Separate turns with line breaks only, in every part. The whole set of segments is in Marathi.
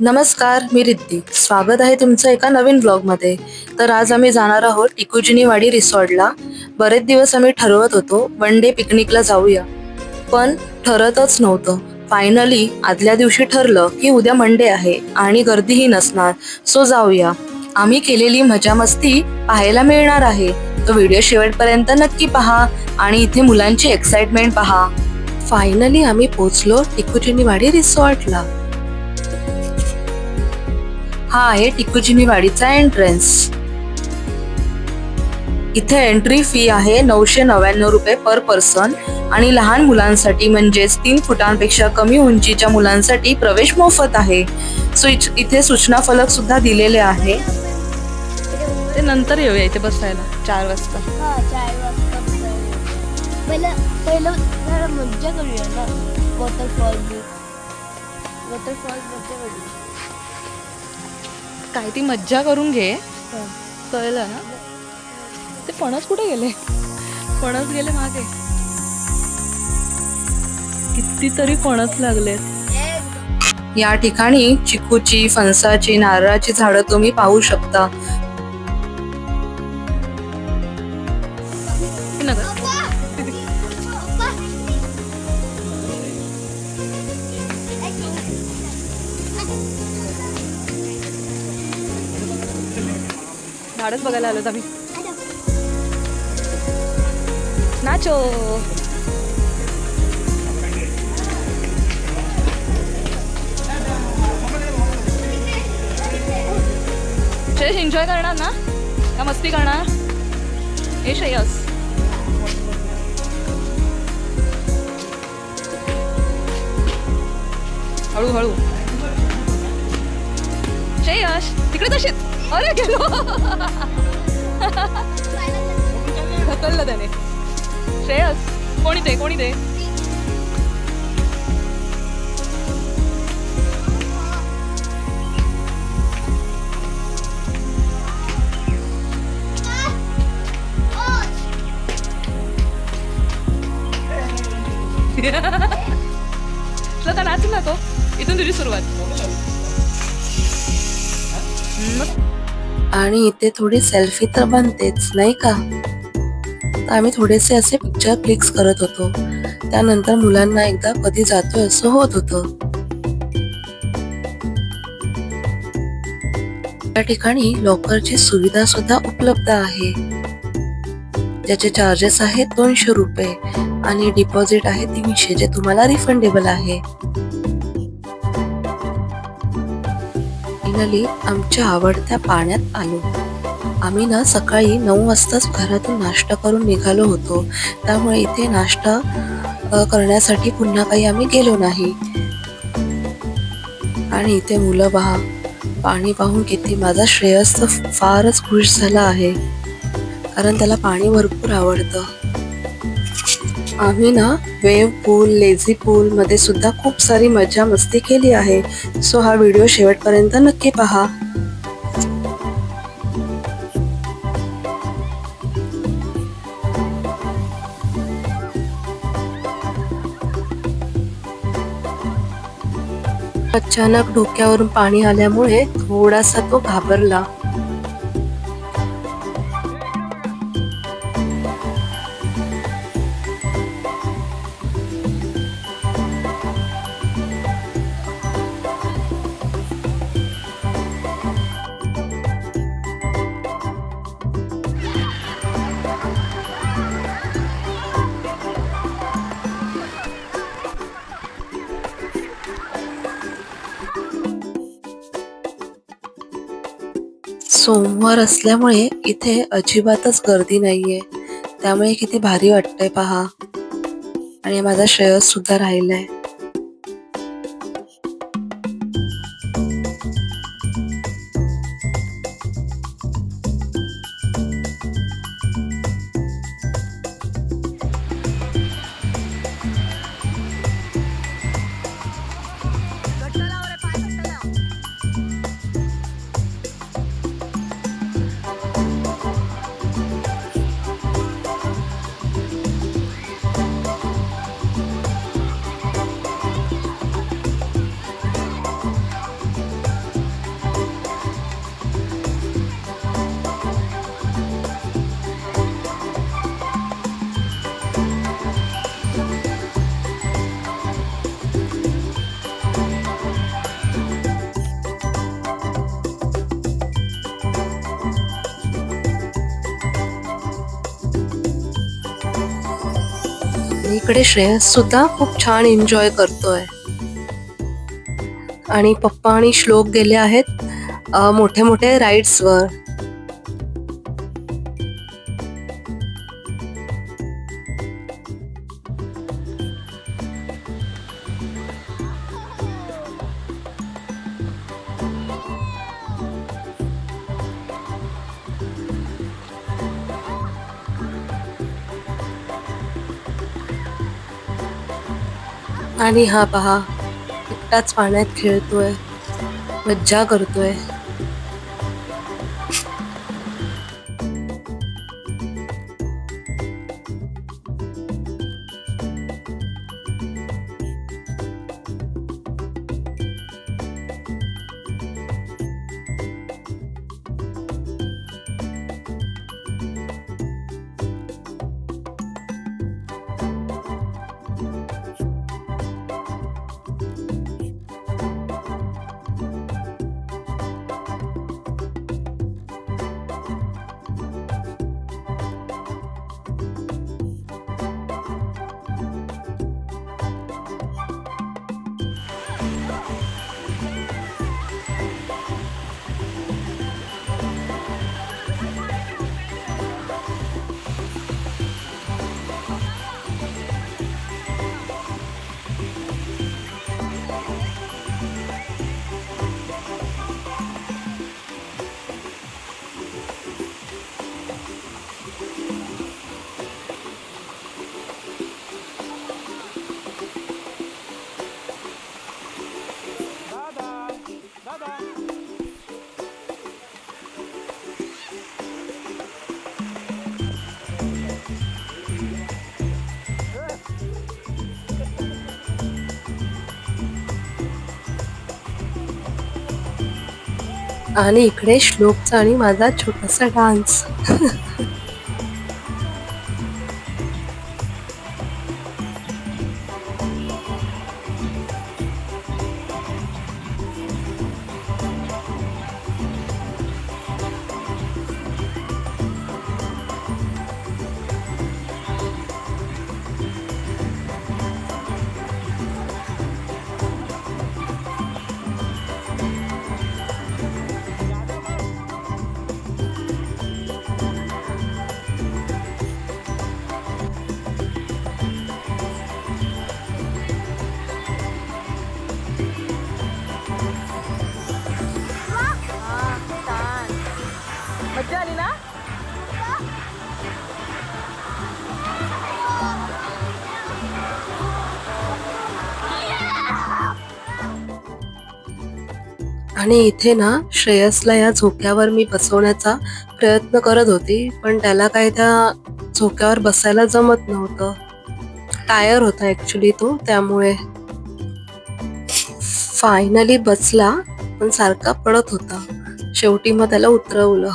नमस्कार, मी रिद्धी. स्वागत आहे तुमचं एका नवीन ब्लॉगमध्ये. तर आज आम्ही जाणार आहोत टिकुजिनीवाडी रिसॉर्टला. बरेच दिवस आम्ही ठरवत होतो वन डे पिकनिकला जाऊया, पण ठरतच नव्हतं. फायनली आदल्या दिवशी ठरलं की उद्या मंडे आहे आणि गर्दीही नसणार, सो जाऊया. आम्ही केलेली मजा मस्ती पाहायला मिळणार आहे. तो व्हिडिओ शेवटपर्यंत नक्की पहा आणि इथे मुलांची एक्साइटमेंट पहा. फायनली आम्ही पोहोचलो टिकुजिनीवाडी रिसॉर्टला. हा आहे टिकुजिनीवाडीचा एंट्रन्स. इथे एंट्री फी आहे 999 रुपये पर पर्सन आणि लहान मुलांसाठी म्हणजेच 3 फुटांपेक्षा कमी उंचीच्या मुलांसाठी प्रवेश मोफत आहे. सो इथे सूचना फलक सुद्धा दिलेले आहे. ते नंतर येऊया इथे बसायला 4 वाजता.
हा 4 वाजता पहिलं जरा मज्जा करूया ना. वॉटरफॉल मज्जा करूया.
काय ती मज्जा करून घे, कळलं ना. ते फणस कुठे गेले? फणस गेले मागे. कितीतरी फणस लागले. या ठिकाणी चिकूची, फणसाची, नारळाची झाडं तुम्ही पाहू शकता. झाडच बघायला आलोत आम्ही. नाचो. श्रेयस एन्जॉय करणार ना का मस्ती करणार? हे श्रेयस हळूहळू. श्रेयस तिकडे तसेच. अरे गेलो. ढकललं त्याने. श्रेयस कोणी ते श्रद्धा नाचला तो. इथून तुझी सुरुवात. आणि इथे थोडी सेल्फी तर बनतेच नाही का. तर आम्ही थोडेसे असे पिक्चर क्लिक्स करत होतो. त्यानंतर मुलांना एकदा कधी जातोय असं होत होतं. या ठिकाणी लॉकरची सुविधा सुद्धा उपलब्ध आहे, ज्याचे चार्जेस आहेत 200 रुपये आणि डिपॉझिट आहे 300, जे तुम्हाला रिफंडेबल आहे. फायनली आमच्या आवडत्या पाण्यात आलो. आम्ही ना सकाळी 9 वाजताच घरातून नाश्ता करून निघालो होतो, त्यामुळे इथे नाश्ता करण्यासाठी पुन्हा काही आम्ही गेलो नाही. आणि इथे मुलं पहा, पाणी पाहून किती. माझा श्रेयस तर फारच खुश झाला आहे, कारण त्याला पाणी भरपूर आवडतं. आम्ही ना वेव पूल, लेझी पूल मध्ये सुद्धा खूप सारी मजा मस्ती केली आहे. सो हा व्हिडिओ शेवटपर्यंत नक्की पहा. अचानक डोक्यावरून पाणी आल्यामुळे थोडासा तो घाबरला. सोमवार असल्यामुळे इथे अजिबातच गर्दी नाहीये, त्यामुळे किती भारी वाटतंय पहा. आणि माझा श्रेयस सुद्धा राहिलाय. आणि इकडे श्रेयस सुद्धा खूप छान एन्जॉय करतोय. आणि पप्पा आणि श्लोक गेले आहेत मोठे मोठे राईड्स वर. आणि हा पहा, एकटाच पाण्यात खेळतोय, मज्जा करतोय. आणि इकडे श्लोकचा आणि माझा छोटासा डान्स.
मज्जा आली ना?
आणि इथे ना श्रेयसला या झोक्यावर मी बसवण्याचा प्रयत्न करत होती, पण त्याला काय त्या झोक्यावर बसायला जमत नव्हतं. टायर होता ऍक्च्युली तो, त्यामुळे. फायनली बसला, पण सारखा पडत होता. शेवटी मग त्याला उतरवलं.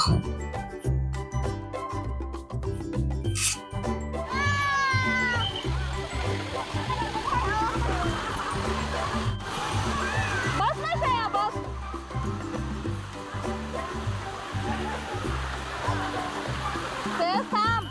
बस ना श्रेया, बस. श्रेयस थांब.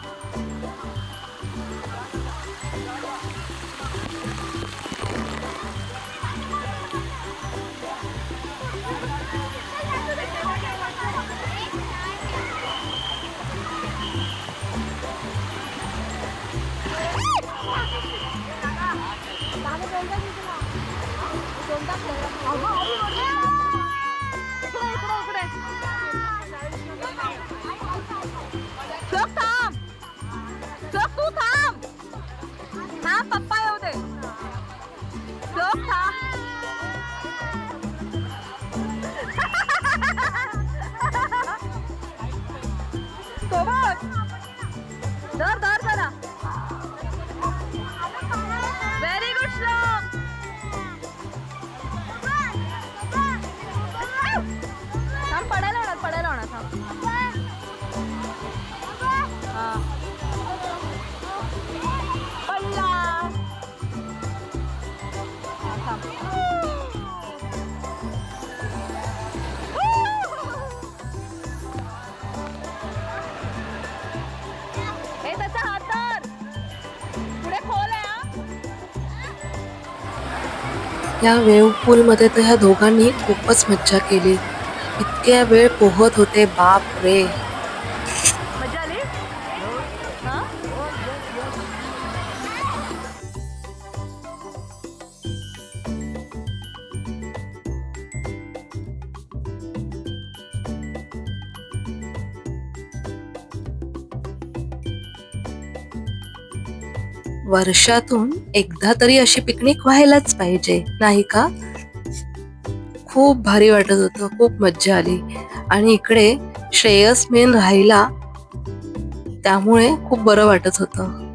श्लोक थांब. श्लोक तू थांब. थांब, पप्पा येऊ दे. श्लोक थांब. सोबत धर धर जरा. व्हेरी गुड श्लोक. थांब, पडायला होणार थांब. हा, पडला. हा, थांब. हे त्याचा हात धर. पुढे खोल आहे हा.
त्या वेव्ह पूलमध्ये तर ह्या दोघांनी खूपच मज्जा केली. इतक्या वेळ पोहत होते, बाप रे.
मजा आली हा
वर्षातून एकदा तरी अशी पिकनिक व्हायलाच पाहिजे, नाही का? खूप भारी वाटत होतं, खूप मज्जा आली. आणि इकडे श्रेयस मेन राहिला, त्यामुळे खूप बरं वाटत होतं.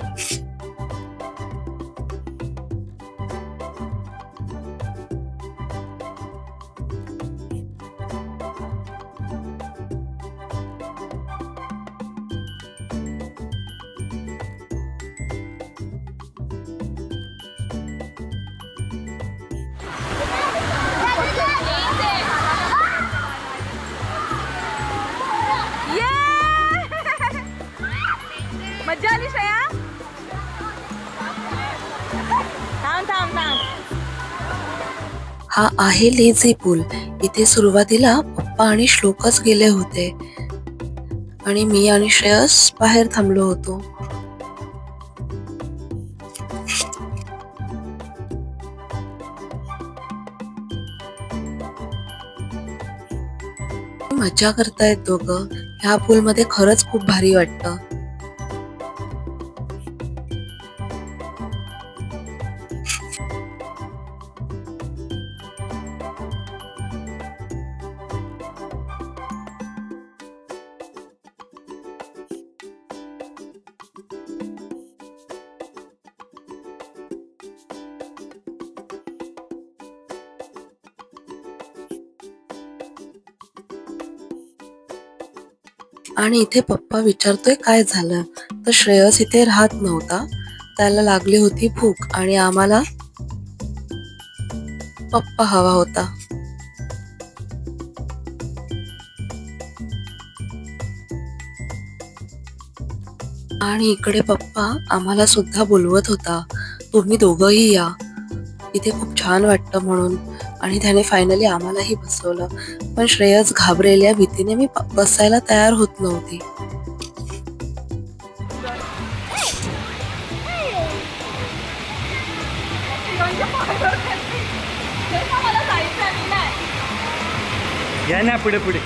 मज्जा आली श्रेया थांब थांब थांब
हा आहे लेझी पूल. इथे सुरुवातीला पप्पा आणि श्लोकच गेले होते आणि मी आणि श्रेयस बाहेर थांबलो होतो. मजा करतायत दोघं. ह्या पूल मध्ये खरंच खूप भारी वाटतं. आणि इथे पप्पा विचारतोय काय झालं, तर श्रेयस इथे राहत नव्हता. त्याला लागली होती भूक आणि आम्हाला पप्पा हवा होता. आणि इकडे पप्पा आम्हाला सुद्धा बोलवत होता, तुम्ही दोघंही या, इथे खूप छान वाटतं म्हणून. आणि त्याने फायनली आम्हालाही बसवलं. पण श्रेयस घाबरेल्या भीतीने मी बसायला तयार होत नव्हती.
या ना पुढे पुढे.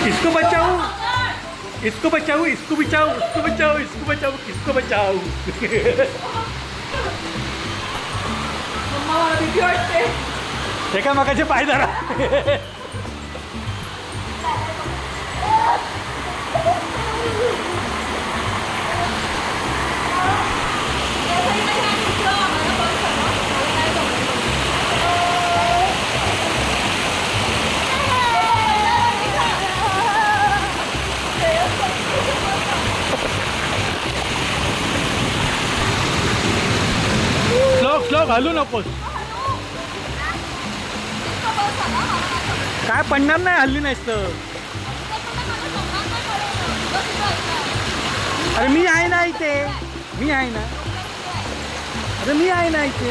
इसको बचाओ, इसको बचाओ, इसको बचाओ, इसको बचाओ, इसको बचाओ, किसको बचाओ.
मम्मा मला भीती वाटते.
एका मगाचे पाय धरा. श्लोक श्लोक हलू नकोस. काय पडणार नाही, हल्ली नाहीस तर. अरे मी आहे ना इथे, मी आहे ना. अरे मी आहे ना इथे.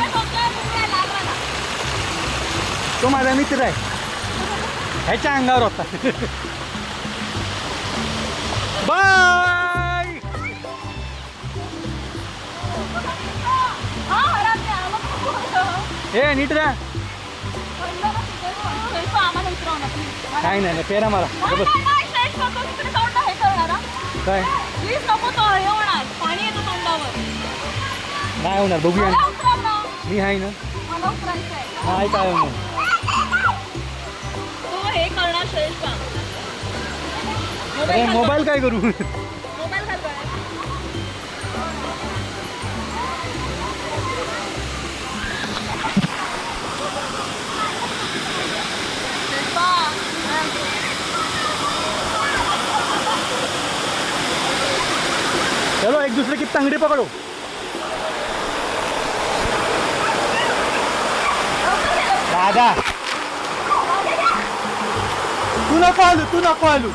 तो माझा मित्र आहे, ह्याच्या अंगावर होता. बाय. हे नीट राहा. काय नाही पेरा मला. काय नाही होणार, बघूया. मी आहे ना, नाही काय होणार.
हे करणार श्रेयस का
अरे मोबाईल काय करू.
मोबाईल घाल गळ्यात.
चलो एक दूसरे की तंगड़ी पकड़ो. दादा तू नको आलू.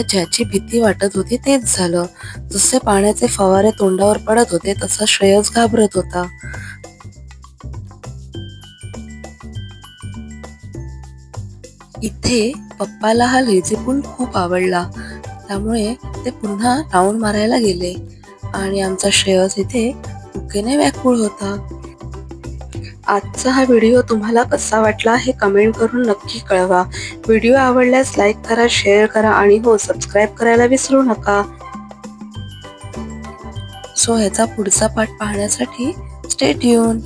ज्याची भीती वाटत होती तेच झालं. जसे पाण्याचे फवारे तोंडावर पडत होते तसा श्रेयस घाबरत होता. इथे पप्पाला हा लेझी पूल खूप आवडला, त्यामुळे ते पुन्हा राऊंड मारायला गेले आणि आमचा श्रेयस इथे भुकेने व्याकुळ होता. आजचा हा व्हिडिओ तुम्हाला कसा वाटला हे कमेंट करून नक्की कळवा. व्हिडिओ आवडल्यास लाईक करा, शेअर करा आणि हो, सबस्क्राईब करायला विसरू नका. सो ह्याचा पुढचा पार्ट पाहण्यासाठी स्टे ट्यून.